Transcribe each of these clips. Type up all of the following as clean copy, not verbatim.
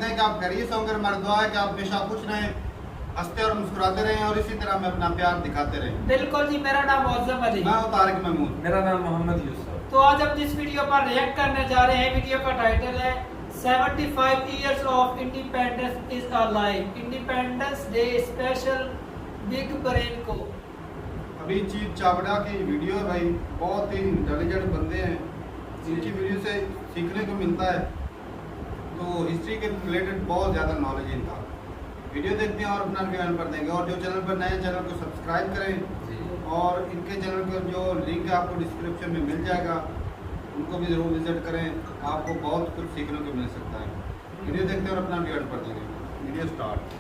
हैं कि आप खैरियत से होंगे। हमारी दुआ है कि आप हमेशा खुश रहें, हंसते और मुस्कुराते रहें और इसी तरह हमें अपना प्यार दिखाते रहें। बिल्कुल जी, मेरा नाम मौज़म अली, मैं हूं तारिक महमूद, मेरा नाम मोहम्मद यूसुफ। तो आज हम जिस वीडियो पर रिएक्ट करने जा रहे हैं, वीडियो का टाइटल है 75 years of independence is alive, independence day special big brain को। अभी चीफ चावड़ा की वीडियो है भाई, बहुत ही इंटेलिजेंट बंदे हैं, इनकी वीडियो से सीखने को मिलता है। तो हिस्ट्री के रिलेटेड बहुत ज़्यादा नॉलेज इनका। वीडियो देखते हैं और अपना बयान कर देंगे। और जो चैनल पर नए चैनल को सब्सक्राइब करें और इनके चैनल का जो लिंक है आपको डिस्क्रिप्शन में मिल जाएगा, उनको भी ज़रूर विजिट करें, आपको बहुत कुछ सीखने को मिल सकता है। वीडियो देखते हैं और अपना बयान कर देंगे। Video start.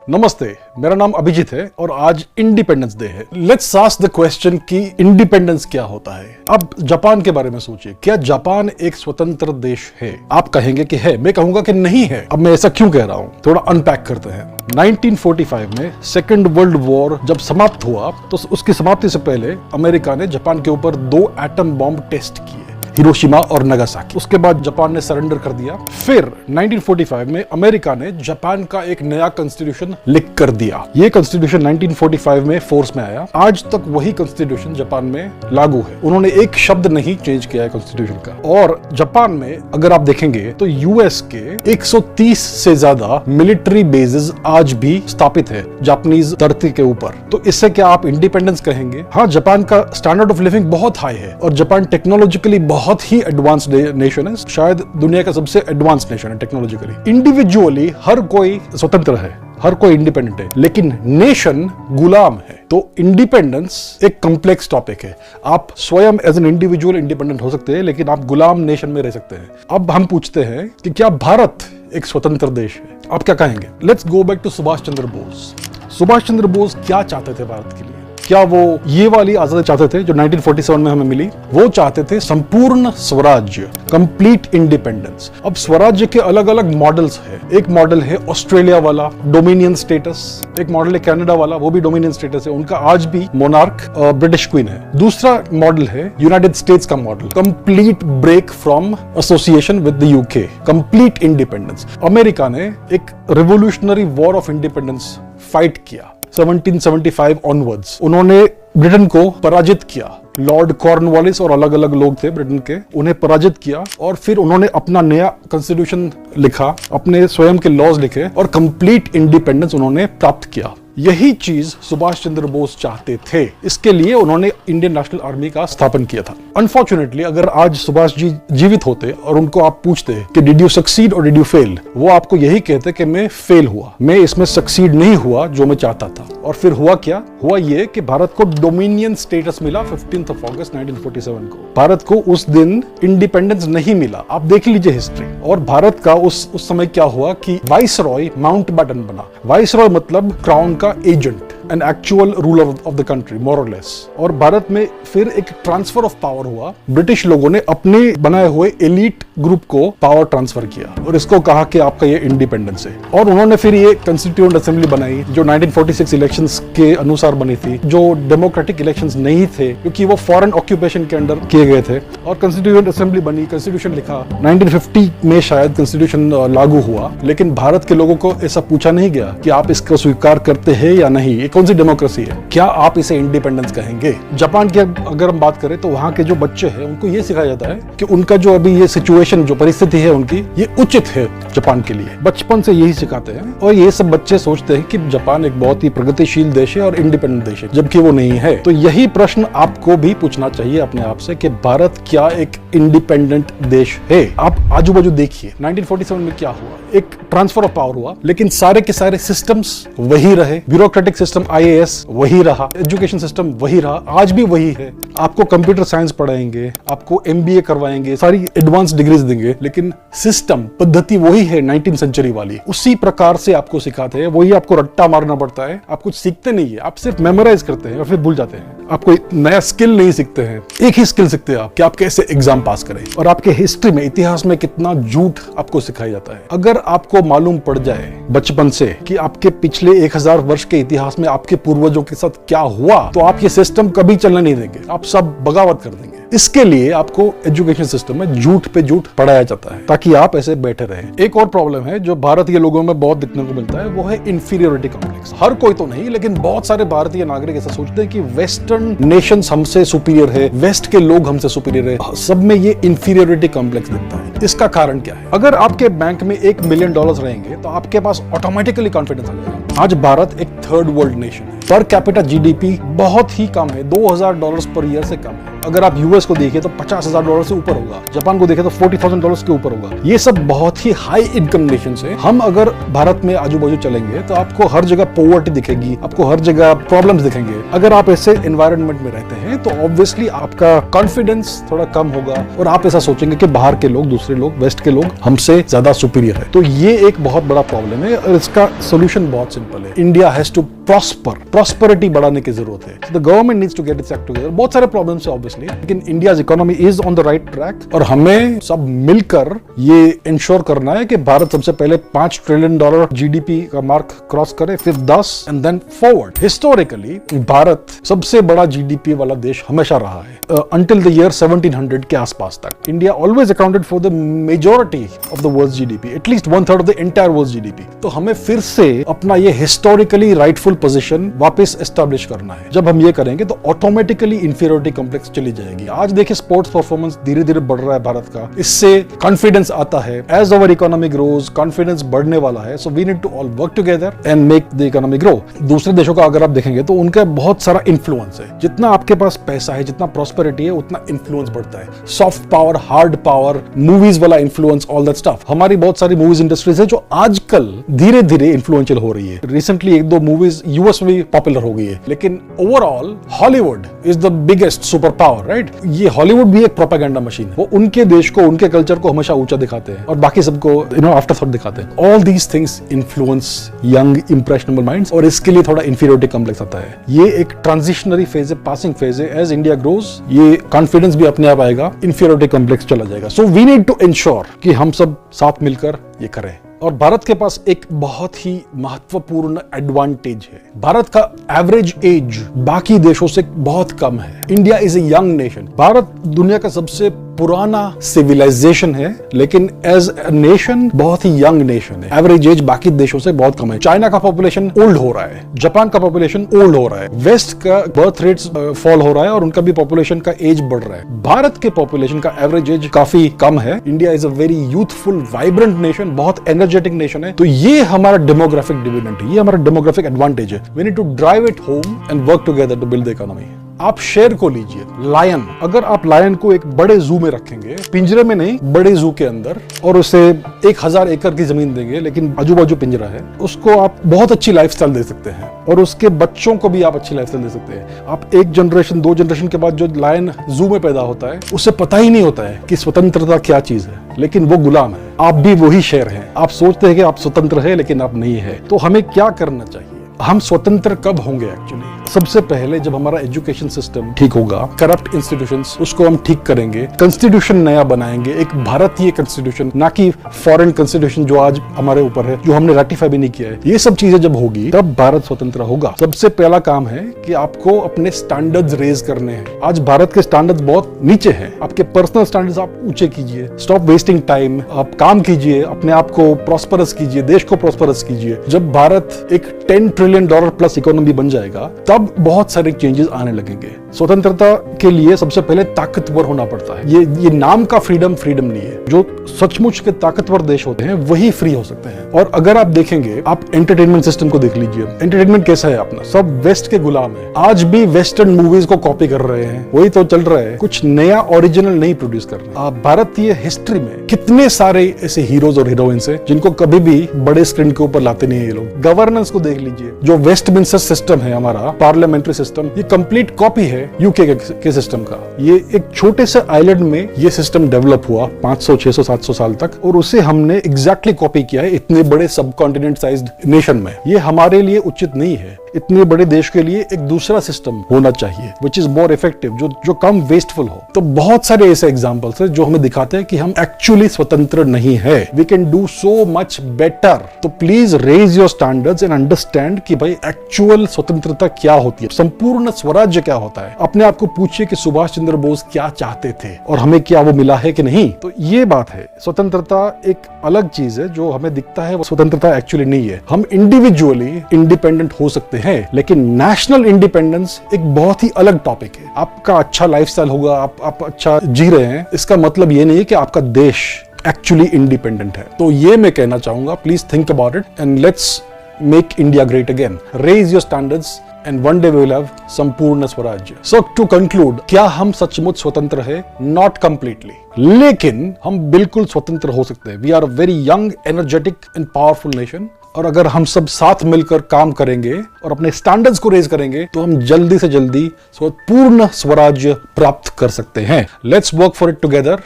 नमस्ते, मेरा नाम अभिजीत है और आज इंडिपेंडेंस डे है। लेट्स आस्क द क्वेश्चन कि इंडिपेंडेंस क्या होता है। अब जापान के बारे में सोचिए, क्या जापान एक स्वतंत्र देश है? आप कहेंगे कि है, मैं कहूंगा कि नहीं है। अब मैं ऐसा क्यों कह रहा हूं, थोड़ा अनपैक करते हैं। 1945 में सेकेंड वर्ल्ड वॉर जब समाप्त हुआ तो उसकी समाप्ति से पहले अमेरिका ने जापान के ऊपर 2 एटम बॉम्ब टेस्ट किए, हिरोशिमा और नागासाकी। उसके बाद जापान ने सरेंडर कर दिया। फिर 1945 में अमेरिका ने जापान का एक नया कॉन्स्टिट्यूशन लिख कर दिया। ये कॉन्स्टिट्यूशन 1945 में फोर्स में आया। आज तक वही कॉन्स्टिट्यूशन जापान में लागू है। उन्होंने एक शब्द नहीं चेंज किया है कॉन्स्टिट्यूशन का। और जापान में अगर आप देखेंगे तो यूएस के 130 से ज्यादा मिलिट्री बेसेस आज भी स्थापित है जापानीज धरती के ऊपर। तो इससे क्या आप इंडिपेंडेंस कहेंगे? हाँ, जापान का स्टैंडर्ड ऑफ लिविंग बहुत हाई है और जापान टेक्नोलॉजिकली बहुत ही एडवांस्ड नेशन है, शायद दुनिया का सबसे एडवांस नेशन है टेक्नोलॉजिकली। इंडिविजुअली हर कोई स्वतंत्र है, हर कोई इंडिपेंडेंट है, लेकिन नेशन गुलाम है। तो इंडिपेंडेंस एक कॉम्प्लेक्स टॉपिक है। आप स्वयं एज एन इंडिविजुअल इंडिपेंडेंट हो सकते हैं, लेकिन आप गुलाम नेशन में रह सकते हैं। अब हम पूछते हैं कि क्या भारत एक स्वतंत्र देश है? आप क्या कहेंगे? Let's go back to Subhash Chandra Bose. Subhash Chandra Bose क्या चाहते थे भारत के लिए? क्या वो ये वाली आजादी चाहते थे जो 1947 में हमें मिली? वो चाहते थे संपूर्ण स्वराज्य, कंप्लीट इंडिपेंडेंस। अब स्वराज्य के अलग अलग मॉडल्स है। एक मॉडल है ऑस्ट्रेलिया वाला, डोमिनियन स्टेटस। एक मॉडल है कनाडा वाला, वो भी डोमिनियन स्टेटस है, उनका आज भी मोनार्क ब्रिटिश क्वीन है। दूसरा मॉडल है यूनाइटेड स्टेट्स का model, complete break from association with the UK, complete independence. America ने एक revolutionary war of independence fight किया 1775 ऑनवर्ड्स। उन्होंने ब्रिटेन को पराजित किया। लॉर्ड कॉर्नवालिस और अलग अलग लोग थे ब्रिटेन के, उन्हें पराजित किया और फिर उन्होंने अपना नया कॉन्स्टिट्यूशन लिखा, अपने स्वयं के लॉज लिखे और कंप्लीट इंडिपेंडेंस उन्होंने प्राप्त किया। यही चीज सुभाष चंद्र बोस चाहते थे। इसके लिए उन्होंने इंडियन नेशनल आर्मी का स्थापन किया था। अनफॉर्चुनेटली अगर आज सुभाष जी जीवित होते और उनको आप पूछते कि डिड यू सक्सीड और डिड यू फेल, वो आपको यही कहते कि मैं फेल हुआ, मैं इसमें सक्सीड नहीं हुआ जो मैं चाहता था। और फिर हुआ क्या? हुआ ये कि भारत को डोमिनियन स्टेटस मिला 15 अगस्त 1947 को। भारत को उस दिन इंडिपेंडेंस नहीं मिला। आप देख लीजिए हिस्ट्री। और भारत का उस समय क्या हुआ कि वाइसरॉय माउंटबेटन बना। वाइसरॉय मतलब क्राउन का agent, an actual ruler of the country more और लेस। और भारत में फिर एक ट्रांसफर ऑफ पावर हुआ। ब्रिटिश लोगों ने अपने बनाए हुए एलीट ग्रुप को पावर ट्रांसफर किया और इसको कहा कि आपका ये इंडिपेंडेंस है। और उन्होंने फिर ये कंस्टिट्यूएंट असेंबली बनाई जो 1946 इलेक्शंस के अनुसार बनी थी, जो डेमोक्रेटिक इलेक्शंस नहीं थे क्योंकि वो फॉरेन ऑक्यूपेशन के अंडर किए गए थे। और कंस्टिट्यूएंट असेंबली बनी, कंस्टिट्यूशन लिखा। 1950 में शायद कंस्टिट्यूशन लागू हुआ, लेकिन भारत के लोगों को ऐसा पूछा नहीं गया कि आप इसको स्वीकार करते हैं या नहीं, ये कौन सी डेमोक्रेसी है, क्या आप इसे इंडिपेंडेंस कहेंगे? जापान की अगर हम बात करें तो वहां के जो बच्चे हैं उनको ये सिखाया जाता है कि उनका जो अभी ये सिचुएशन, जो परिस्थिति है उनकी, ये उचित है जापान के लिए। बचपन से यही सिखाते हैं और ये सब बच्चे सोचते हैं कि जापान एक बहुत ही प्रगतिशील देश है और इंडिपेंडेंट देश है, जबकि वो नहीं है। तो यही प्रश्न आपको भी पूछना चाहिए अपने आप से कि भारत क्या एक इंडिपेंडेंट देश है? आप आजू बाजू देखिए 1947 में क्या हुआ। एक ट्रांसफर ऑफ पावर हुआ, लेकिन सारे के सारे सिस्टम्स वही रहे। ब्यूरोक्रेटिक सिस्टम IAS वही रहा, एजुकेशन सिस्टम वही रहा, आज भी वही है। आपको कंप्यूटर साइंस पढ़ाएंगे, आपको MBA करवाएंगे, सारी एडवांस डिग्रीज देंगे, लेकिन सिस्टम पद्धति वही है 19th सेंचुरी वाली। उसी प्रकार से आपको सिखाते हैं, वही आपको रट्टा मारना पड़ता है। आप कुछ सीखते नहीं है, आप सिर्फ मेमोराइज करते हैं और फिर भूल जाते हैं। आप कोई नया स्किल नहीं सीखते हैं, एक ही स्किल सीखते हैं आप कि आप कैसे एग्जाम पास करें। और आपके हिस्ट्री में, इतिहास में कितना झूठ आपको सिखाया जाता है। अगर आपको मालूम पड़ जाए बचपन से कि आपके पिछले 1000 वर्ष के इतिहास में आपके पूर्वजों के साथ क्या हुआ, तो आप ये सिस्टम कभी चलने नहीं देंगे, आप सब बगावत कर देंगे। इसके लिए आपको एजुकेशन सिस्टम में झूठ पे झूठ पढ़ाया जाता है ताकि आप ऐसे बैठे रहें। एक और प्रॉब्लम है जो भारतीय लोगों में बहुत देखने को मिलता है, वो है इंफीरियोरिटी कॉम्प्लेक्स। हर कोई तो नहीं, लेकिन बहुत सारे भारतीय नागरिक ऐसा सोचते हैं कि वेस्टर्न नेशंस हमसे सुपीरियर है, वेस्ट के लोग हमसे सुपीरियर है, सब में ये इंफीरियोरिटी कॉम्प्लेक्स दिखता है। इसका कारण क्या है? अगर आपके बैंक में $1 मिलियन रहेंगे तो आपके पास ऑटोमेटिकली कॉन्फिडेंस आ जाएगा। आज भारत एक थर्ड वर्ल्ड नेशन है, पर कैपिटा जीडीपी बहुत ही कम है, $2,000 पर ईयर से कम है। अगर आप यूएस को देखिए तो $50,000 से ऊपर होगा, जापान को देखें तो $40,000 के ऊपर होगा। ये सब बहुत ही हाई इनकम नेशंस है। हम अगर भारत में आजू बाजू चलेंगे तो आपको हर जगह पॉवर्टी दिखेगी, आपको हर जगह प्रॉब्लम्स दिखेंगे। अगर आप ऐसे एनवायरनमेंट में रहते हैं तो ऑब्वियसली आपका कॉन्फिडेंस थोड़ा कम होगा और आप ऐसा सोचेंगे कि बाहर के लोग, दूसरे लोग, वेस्ट के लोग हमसे ज्यादा सुपीरियर है। तो ये एक बहुत बड़ा प्रॉब्लम है और इसका सोल्यूशन बहुत सिंपल है। इंडिया हैज टू प्रॉस्पेरिटी बढ़ाने की जरूरत है। The government needs to get its act together. बहुत सारे प्रॉब्लम्स है ऑब्वियसली, लेकिन India's economy is on the right track और हमें सब मिलकर ये इंश्योर करना है कि भारत सबसे पहले $5 ट्रिलियन जीडीपी का मार्क क्रॉस करे, फिर 10 and then forward. Historically Bharat सबसे बड़ा जीडीपी वाला देश हमेशा रहा है अंटिल द ईयर 1700 के आसपास तक। India always accounted for the majority of the world's GDP, at least 1/3 of the entire world's GDP. तो हमें फिर से अपना ये हिस्टोरिकली राइटफुल पोजीशन वापस एस्टैब्लिश करना है। जब हम ये करेंगे तो ऑटोमेटिकली इंफीरियोरिटी कॉम्प्लेक्स चली जाएगी। आज देखिए स्पोर्ट्स परफॉर्मेंस धीरे धीरे बढ़ रहा है भारत का, इससे कॉन्फिडेंस आता है। As our economy grows, confidence बढ़ने वाला है। So we need to all work together and make the economy grow. दूसरे देशों का अगर आप देखेंगे तो उनका बहुत सारा इन्फ्लुएंस है। जितना आपके पास पैसा है, जितना प्रॉस्पेरिटी है, उतना इन्फ्लुएंस बढ़ता है। Soft power, hard power, movies वाला इन्फ्लुएंस, ऑल दैट स्टफ। हमारी बहुत सारी मूवीज इंडस्ट्रीज है जो आजकल धीरे धीरे इन्फ्लुएंशियल हो रही है। रिसेंटली 1-2 मूवीज यूएस में भी पॉपुलर हो गई है, लेकिन overall Hollywood is the biggest super power, right? ये हॉलीवुड भी एक प्रोपेगेंडा मशीन है। वो उनके देश को, उनके कल्चर को हमेशा ऊंचा दिखाते हैं और बाकी सबको आफ्टर थॉट दिखाते हैं। All these things influence young impressionable minds और इसके लिए थोड़ा इंफीरियोरिटी कॉम्प्लेक्स आता है। ये एक ट्रांजिशनरी फेज है, पासिंग फेज है। एज इंडिया ग्रोज ये कॉन्फिडेंस भी अपने आप आएगा, इंफीरियोरिटी कॉम्प्लेक्स चला जाएगा। So we need to ensure कि हम सब साथ मिलकर ये करें। और भारत के पास एक बहुत ही महत्वपूर्ण एडवांटेज है। भारत का एवरेज एज बाकी देशों से बहुत कम है। India is a young nation. Bharat दुनिया का सबसे पुराना सिविलाइजेशन है, लेकिन एज अ नेशन बहुत ही यंग नेशन है। एवरेज एज बाकी देशों से बहुत कम है। चाइना का पॉपुलेशन ओल्ड हो रहा है, जापान का पॉपुलेशन ओल्ड हो रहा है, वेस्ट का बर्थ रेट्स फॉल हो रहा है और उनका भी पॉपुलेशन का एज बढ़ रहा है। भारत के पॉपुलेशन का एवरेज एज काफी कम है। India is a very youthful, vibrant nation, बहुत एनर्जेटिक नेशन है। तो ये हमारा डेमोग्राफिक डिविडेंड है, ये हमारा डेमोग्राफिक एडवांटेज है। We need to drive it home and work together to build the economy. आप शेर को लीजिए, लायन। अगर आप लायन को एक बड़े जू में रखेंगे, पिंजरे में नहीं, बड़े जू के अंदर, और उसे 1000 एकड़ की जमीन देंगे लेकिन आजू बाजू पिंजरा है, उसको आप बहुत अच्छी लाइफस्टाइल दे सकते हैं और उसके बच्चों को भी आप अच्छी लाइफस्टाइल दे सकते हैं। आप 1 जनरेशन 2 जनरेशन के बाद जो लायन जू में पैदा होता है उसे पता ही नहीं होता है कि स्वतंत्रता क्या चीज है, लेकिन वो गुलाम है। आप भी वही शेर हैं। आप सोचते हैं कि आप स्वतंत्र है, लेकिन आप नहीं है। तो हमें क्या करना चाहिए? हम स्वतंत्र कब होंगे? एक्चुअली सबसे पहले जब हमारा एजुकेशन सिस्टम ठीक होगा, करप्ट इंस्टीट्यूशंस उसको हम ठीक करेंगे, कॉन्स्टिट्यूशन नया बनाएंगे, एक भारतीय कॉन्स्टिट्यूशन, ना कि फॉरेन कॉन्स्टिट्यूशन जो आज हमारे ऊपर है, जो हमने रेटिफाई भी नहीं किया है। ये सब चीजें जब होगी तब भारत स्वतंत्र होगा। सबसे पहला काम है कि आपको अपने स्टैंडर्ड्स रेज करने हैं। आज भारत के स्टैंडर्ड्स बहुत नीचे हैं। आपके पर्सनल स्टैंडर्ड्स आप ऊंचे कीजिए। स्टॉप वेस्टिंग टाइम, आप काम कीजिए, अपने आप को प्रॉस्परस कीजिए, देश को प्रॉस्परस कीजिए। जब भारत एक $10 ट्रिलियन प्लस इकोनॉमी बन जाएगा तब बहुत सारे चेंजेस आने लगेंगे। स्वतंत्रता के लिए सबसे पहले ताकतवर होना पड़ता है। ये नाम का फ्रीडम नहीं है। जो सचमुच के ताकतवर देश होते हैं वही फ्री हो सकते हैं। और अगर आप देखेंगे, आप एंटरटेनमेंट सिस्टम को देख लीजिए। एंटरटेनमेंट कैसा है अपना? सब वेस्ट के गुलाम है। आज भी वेस्टर्न मूवीज को कॉपी कर रहे हैं, वही तो चल रहा है। कुछ नया ओरिजिनल नहीं प्रोड्यूस कर रहे। भारतीय हिस्ट्री में कितने सारे ऐसे हीरोज और हीरोइंस है जिनको कभी भी बड़े स्क्रीन के ऊपर लाते नहीं है ये लोग। गवर्नेंस को देख लीजिए, जो वेस्टमिंस्टर सिस्टम है हमारा, पार्लियामेंट्री सिस्टम, ये कंप्लीट कॉपी है यूके के सिस्टम का। ये एक छोटे से आइलैंड में ये सिस्टम डेवलप हुआ 500, 600, 700 साल तक, और उसे हमने एग्जैक्टली कॉपी किया है इतने बड़े सब कॉन्टिनेंट साइज्ड नेशन में। ये हमारे लिए उचित नहीं है। इतने बड़े देश के लिए एक दूसरा सिस्टम होना चाहिए विच इज मोर इफेक्टिव, जो कम वेस्टफुल हो। तो बहुत सारे ऐसे एग्जांपल्स हैं जो हमें दिखाते हैं कि हम एक्चुअली स्वतंत्र नहीं है। We can do so much better. तो please raise your standards and understand कि भाई एक्चुअल स्वतंत्रता क्या होती है, संपूर्ण स्वराज्य क्या होता है। अपने आप को पूछिए कि सुभाष चंद्र बोस क्या चाहते थे और हमें क्या वो मिला है कि नहीं। तो ये बात है, स्वतंत्रता एक अलग चीज है, जो हमें दिखता है वो स्वतंत्रता एक्चुअली नहीं है। हम इंडिविजुअली इंडिपेंडेंट हो सकते हैं, लेकिन नेशनल इंडिपेंडेंस एक बहुत ही अलग टॉपिक है। आपका अच्छा लाइफस्टाइल होगा, आप अच्छा जी रहे हैं, इसका मतलब ये नहीं है कि आपका देश एक्चुअली इंडिपेंडेंट है। तो ये मैं कहना चाहूंगा, please think about it and let's make India great again. Raise your standards and one day we will have संपूर्ण स्वराज्य। So to conclude, क्या हम सचमुच स्वतंत्र है? Not completely, लेकिन हम बिल्कुल स्वतंत्र हो सकते हैं। We are a very young, energetic and powerful nation। और अगर हम सब साथ मिलकर काम करेंगे और अपने स्टैंडर्ड्स को रेज करेंगे तो हम जल्दी से जल्दी पूर्ण स्वराज्य प्राप्त कर सकते हैं। Let's work for it together।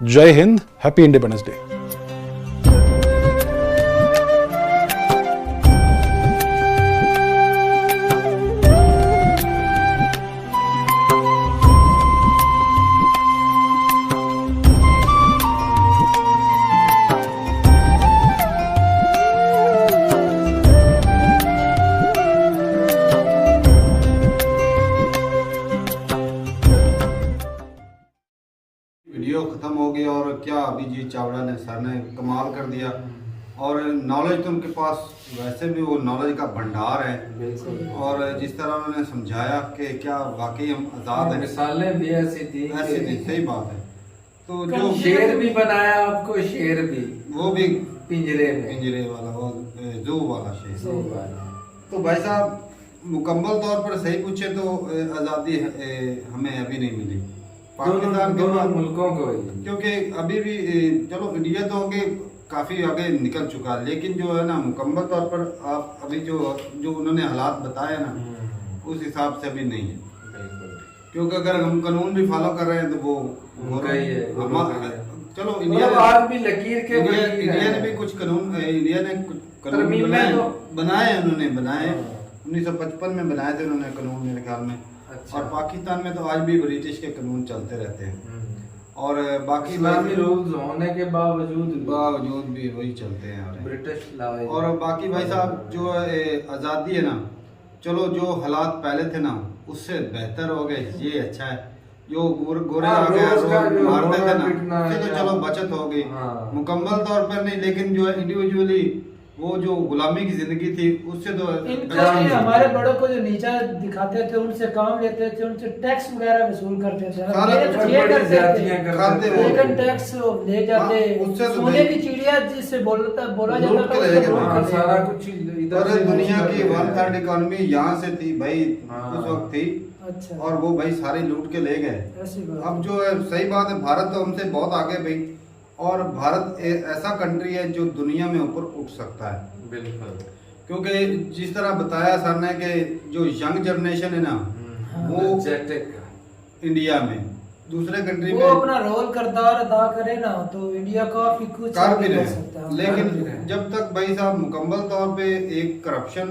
जय Hind, happy independence day. Video ख़त्म हो गया और क्या अभिजीत चावड़ा ने सर ने कमाल कर दिया। और नॉलेज तो उनके पास वैसे भी वो नॉलेज का भंडार है। बिल्कुल। और जिस तरह उन्होंने समझाया कि क्या वाकई हम आज़ाद हैं, मिसालें भी ऐसी थी, सही बात है। तो जो शेर भी बनाया आपको, शेर भी, वो भी पिंजरे में, पिंजरे वाला, वो जू वाला शेर। सही बात है। तो भाई साहब, मुकम्मल तौर पर सही पूछे तो आज़ादी हमें अभी नहीं मिली पाकिस्तान दोनों के मुल्कों को ही। क्योंकि अभी भी चलो इंडिया तो आगे काफ़ी आगे निकल चुका है, लेकिन जो है ना मुकम्मल तौर पर आप अभी जो उन्होंने हालात बताए ना, उस हिसाब से अभी नहीं है। बिल्कुल। क्योंकि अगर हम कानून भी फॉलो कर रहे हैं तो वो उनका ही है, चलो इंडिया आज भी लकीर के इंडिया ने भी कुछ कानून, इंडिया ने कुछ कानून तरमीम बनाए उन्होंने 1955 में बनाए थे उन्होंने कानून मेरे ख्याल में। अच्छा। और पाकिस्तान में तो आज भी ब्रिटिश के कानून चलते रहते हैं और बाकी इस्लामी रूल्स होने के बावजूद भी वही चलते हैं ब्रिटिश लॉ। और बाकी भाई साहब जो आज़ादी है ना, चलो जो हालात पहले थे ना उससे बेहतर हो गए, ये अच्छा है। जो गोरे आ गए मारते थे ना, उससे तो चलो बचत हो गई, मुकम्मल तौर पर नहीं, लेकिन जो है इंडिविजुअली वो जो गुलामी की जिंदगी थी उससे तो हमारे बड़ों को जो नीचा दिखाते थे, उनसे काम लेते थे, उनसे टैक्स वगैरह वसूल करते थे, लेकिन टैक्स ले जाते, सोने की चिड़िया जिससे बोला जाता था, सारा कुछ दुनिया की 1/3 इकोनॉमी यहाँ से थी भाई उस वक्त थी। अच्छा। और वो भाई सारे लूट के ले गए। अब जो है सही बात है, भारत तो हमसे बहुत आगे भाई, और भारत ऐसा कंट्री है जो दुनिया में ऊपर उठ सकता है। बिल्कुल। क्योंकि जिस तरह बताया सर ने कि जो यंग जनरेशन है ना, वो इंडिया में दूसरे कंट्री में अपना रोल किरदार अदा करे ना, तो इंडिया काफी कुछ कर भी रहे। लेकिन जब तक भाई साहब मुकम्मल तौर पे एक करप्शन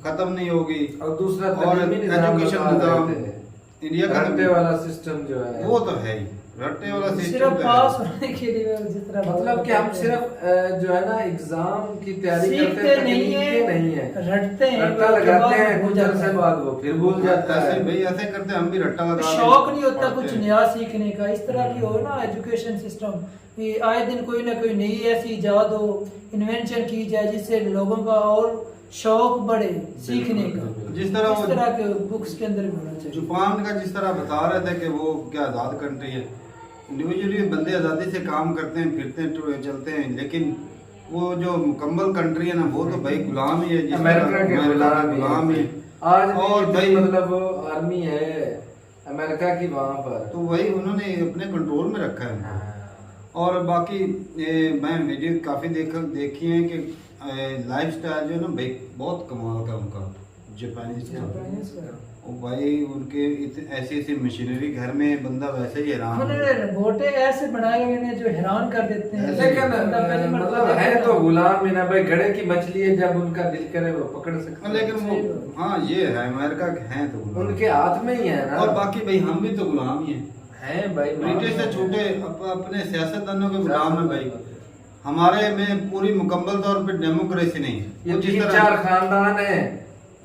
खत्म नहीं होगी और दूसरा एजुकेशन निजाम इंडिया का रट्टे वाला सिस्टम जो है, वो तो है ही रट्टे वाला सिस्टम। सिर्फ पास होने के लिए जिस तरह मतलब कि हम सिर्फ जो है ना एग्जाम की तैयारी करते हैं, नहीं है, रटते हैं, रट्टा लगाते हैं, कुछ अरसे बाद वो फिर भूल जाता है। भाई ऐसे करते हैं, हम भी रट्टा लगा, शौक नहीं होता कुछ नया सीखने का। इस तरह की हो ना एजुकेशन सिस्टम, कि आए दिन कोई ना कोई नई ऐसी इजाद हो, इन्वेंशन की जाए जिससे लोगों का और शौक बढ़े सीखने का। जिस तरह इस तरह के बुक्स के अंदर भी होना चाहिए। जापान का जिस तरह बता रहे थे कि वो क्या आज़ाद कंट्री है, इंडिविजुअली बंदे आज़ादी से काम करते हैं, फिरते हैं, चलते हैं, लेकिन वो जो मुकम्मल कंट्री है ना, वो तो भाई गुलाम ही है, अमेरिका के गुलाम ही आज। और भाई मतलब आर्मी है अमेरिका की वहाँ पर, तो वही उन्होंने अपने कंट्रोल में रखा है। और बाकी मैं वीडियो काफ़ी देखी है कि लाइफ स्टाइल जो है ना भाई बहुत कमाल का उनका जापानीज का। और भाई उनके ऐसी ऐसी मशीनरी घर में बंदा वैसे ही हैरान हो उन्होंने रोबोटे ऐसे बनाए हुए हैं जो हैरान कर देते हैं। लेकिन बंदा पहली मर्तबा मतलब है देखता तो गुलाम ही ना भाई, घड़े की मछली है, जब उनका दिल करे वो पकड़ सकते हैं। लेकिन वो हाँ ये है अमेरिका के हैं तो गुलाम। उनके हाथ में ही है ना। और बाकी भाई हम भी तो गुलाम ही हैं। हैं भाई, ब्रिटिश से छूटे अपने सियासतदानों के गुलाम है भाई। हमारे में पूरी मुकम्मल तौर पे डेमोक्रेसी नहीं है। ये वो जिस 3-4 खानदान है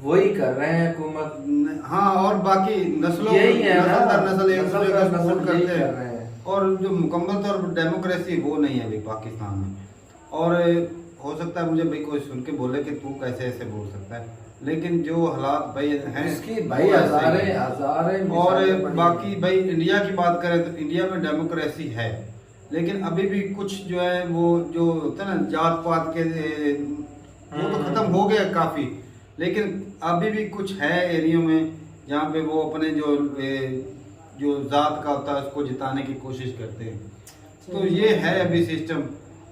वही कर रहे हैं हुकूमत। हाँ और बाकी नस्लों यही है नस्ल ना, दर नस्ल एक नस्ल दूसरे दर का सपोर्ट नस्ल यही करते कर रहे हैं। हैं। और जो मुकम्मल तौर पर डेमोक्रेसी वो नहीं है अभी पाकिस्तान में। और हो सकता है मुझे भाई कोई सुन के बोले कि तू कैसे ऐसे बोल सकता है, लेकिन जो हालात भाई हैं इसकी भाई वो ऐसे ही हैं। हजारें और मिसालें बनी बाकी भाई इंडिया की बात करें तो इंडिया में डेमोक्रेसी है, लेकिन अभी भी कुछ जो है वो जो होता है ना जात पात के वो तो खत्म हो गया काफी, लेकिन अभी भी कुछ है एरियो में जहाँ पे वो अपने जो जात का होता है उसको जिताने की कोशिश करते हैं। तो ये है अभी सिस्टम।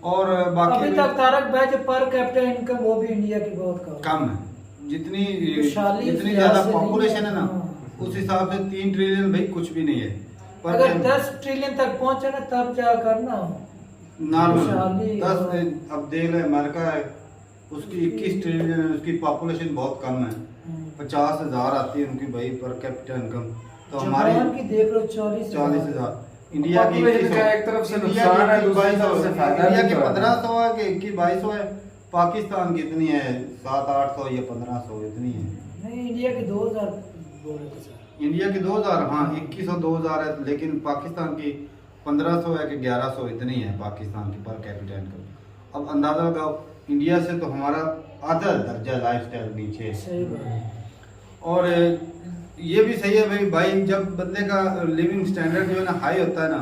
और बाकी अभी तक तारक भाई जो पर कैपिटा इनकम वो भी इंडिया की बहुत कम है। जितनी खुशहाली जितनी से ज्यादा ऐसे पॉपुलेशन है ना हाँ। उस हिसाब से 3 ट्रिलियन भाई कुछ भी नहीं है। पर अगर 10 ट्रिलियन तक पहुंचे ना तब जा करना नॉर्मल खुशहाली 10 और- अब देख ले अमेरिका है उसकी 21 ट्रिलियन है, उसकी पॉपुलेशन बहुत कम है। 50,000 आती है उनकी भाई पर कैपिटा इनकम। तो हमारी जापान की देख लो 40,000। इंडिया की Population का एक तरफ से नुकसान है, दूसरी तरफ से फायदा भी इंडिया की तो है। 1500 है कि 2200 है। पाकिस्तान की इतनी है 700-800 या 1500 इतनी है। नहीं इंडिया की 2000 बोल रहे थे सर। इंडिया की 2000 हाँ 2100-2000 है, लेकिन पाकिस्तान की 1500 है कि 1100 इतनी है पाकिस्तान की पर कैपिटा इनकम। अब अंदाजा लगाओ इंडिया से तो हमारा आधा दर्जा लाइफस्टाइल नीचे है। सही बात है। और ये भी सही है भाई जब बंदे का लिविंग स्टैंडर्ड जो है ना हाई होता है ना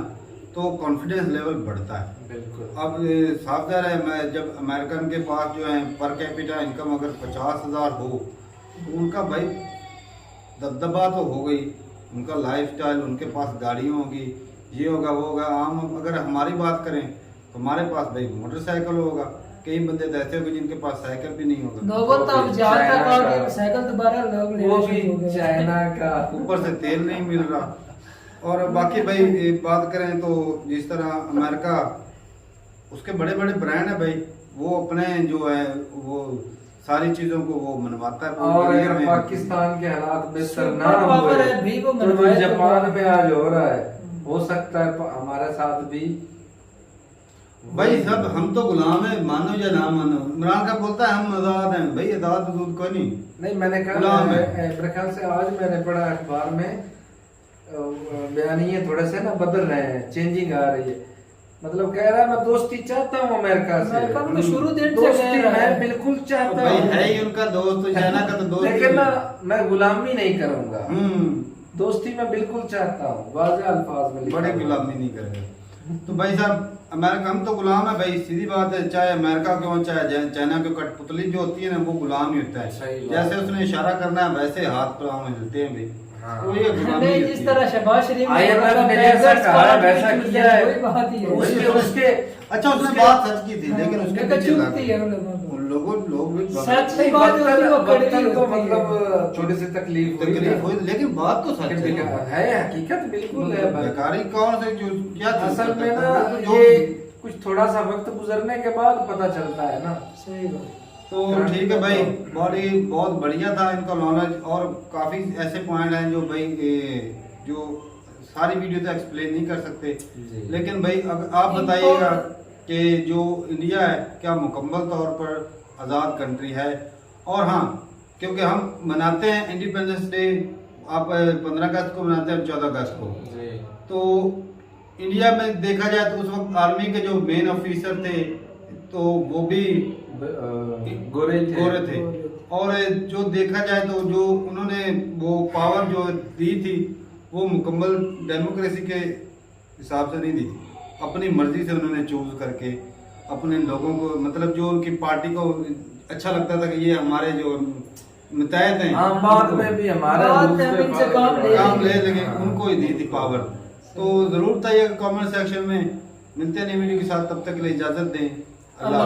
तो कॉन्फिडेंस लेवल बढ़ता है। बिल्कुल। अब साफ ज़ाहिर है मैं जब अमेरिकन के पास जो है पर कैपिटा इनकम अगर 50,000 हो तो उनका भाई दबदबा तो हो गई, उनका लाइफस्टाइल, उनके पास गाड़ियाँ होगी, ये होगा वो होगा। आम अगर हमारी बात करें तो हमारे पास भाई मोटरसाइकिल होगा, कई बंदे तो ऐसे होंगे जिनके पास साइकिल भी नहीं होगा। लोगों तो अब जहाँ तक चाइना आ का- गए साइकिल दोबारा लोग वो लेना भी शुरू हो गए। चाइना का। ऊपर से तेल नहीं मिल रहा। और बाकी भाई बात करें तो जिस तरह अमेरिका उसके बड़े बड़े ब्रांड है भाई, वो अपने जो है वो सारी चीजों को वो मनवाता है। और पूरी अगर दुनिया में। पाकिस्तान के हालात बेहतर ना सुपर पावर हुए है, भी वो तो जो मनवाए तो जापान वो- में आज हो रहा है हो सकता है हमारे साथ भी। भाई सब हम तो गुलाम है, मानो या ना मानो। इमरान का बोलता है हम आजाद हैं, भाई आजाद दूध कोई नहीं। नहीं मैंने कहा गुलाम है। मेरे ख्याल से आज मैंने पढ़ा अखबार में बयानिए थोड़े से ना बदल रहे हैं, चेंजिंग आ रही है। मतलब कह रहा है मैं दोस्ती चाहता हूँ अमेरिका से। अमेरिका में तो शुरू दिन से दोस्ती कह रहा है। मैं बिल्कुल चाहता भाई हूँ, है ही उनका दोस्त, चाइना का तो दोस्त ही लेकिन ना है। मैं गुलामी नहीं करूंगा। हम्म दोस्ती मैं बिल्कुल चाहता हूँ, वाज़ेह अल्फाज में लिखा बड़े हुआ है। गुलामी नहीं करेगा। तो भाई साहब अमेरिका हम तो गुलाम है भाई, सीधी बात है। चाहे अमेरिका के हो चाहे चाइना की कठपुतली जो होती है ना वो गुलाम ही होता है। सही बात। जैसे उसने इशारा करना है वैसे हाथ पाँव हिलते हैं भाई। हाँ। तो ये गुलामी नहीं होती जिस है। तरह शहबाज शरीफ ने IMF मतलब ने जैसा beggars कहा है party वैसा में किया है। वही बात ही है। उसके अच्छा उसने बात सच की थी, लेकिन उसके लेकिन पीछे चुभती है उन लोगों को। उन लोग भी सच नहीं, की बात होती है, वो वक्तन कड़वी तो होती है। मतलब थोड़ी सी तकलीफ हुई तकलीफ ना। हुई, लेकिन बात तो सच है। है हकीकत बिल्कुल है भाई। बेकारी कौन से जो क्या चीज़ असल में करता ना है? जो ये कुछ थोड़ा सा वक्त गुजरने के बाद पता चलता है ना। सही बात। तो ठीक है भाई, बहुत बढ़िया था इनका नॉलेज। और काफी ऐसे पॉइंट हैं जो भाई जो सारी वीडियो तो एक्सप्लेन नहीं कर सकते, जी। लेकिन भाई अगर आप बताइएगा कि जो इंडिया है क्या मुकम्मल तौर पर आज़ाद कंट्री है। और हाँ क्योंकि हम मनाते हैं इंडिपेंडेंस डे, आप 15 अगस्त को मनाते हैं, 14 अगस्त को। तो इंडिया में देखा जाए तो उस वक्त आर्मी के जो मेन ऑफिसर थे तो वो भी गोरे थे। और जो देखा जाए तो जो उन्होंने वो पावर जो दी थी वो मुकम्मल डेमोक्रेसी के हिसाब से नहीं दी थी, अपनी मर्जी से उन्होंने चूज करके अपने लोगों को, मतलब जो उनकी पार्टी को अच्छा लगता था कि ये हमारे जो मुतहद हैं, हाँ बाद में भी हमारे बाद रूल्स में पे इनसे follow काम ले करवाया। काम ले लगे, हाँ। उनको ही दी थी पावर। तो जरूर था ये कमेंट सेक्शन में। मिलते हैं नई वीडियो के साथ, तब तक के लिए इजाजत दें। अल्लाह।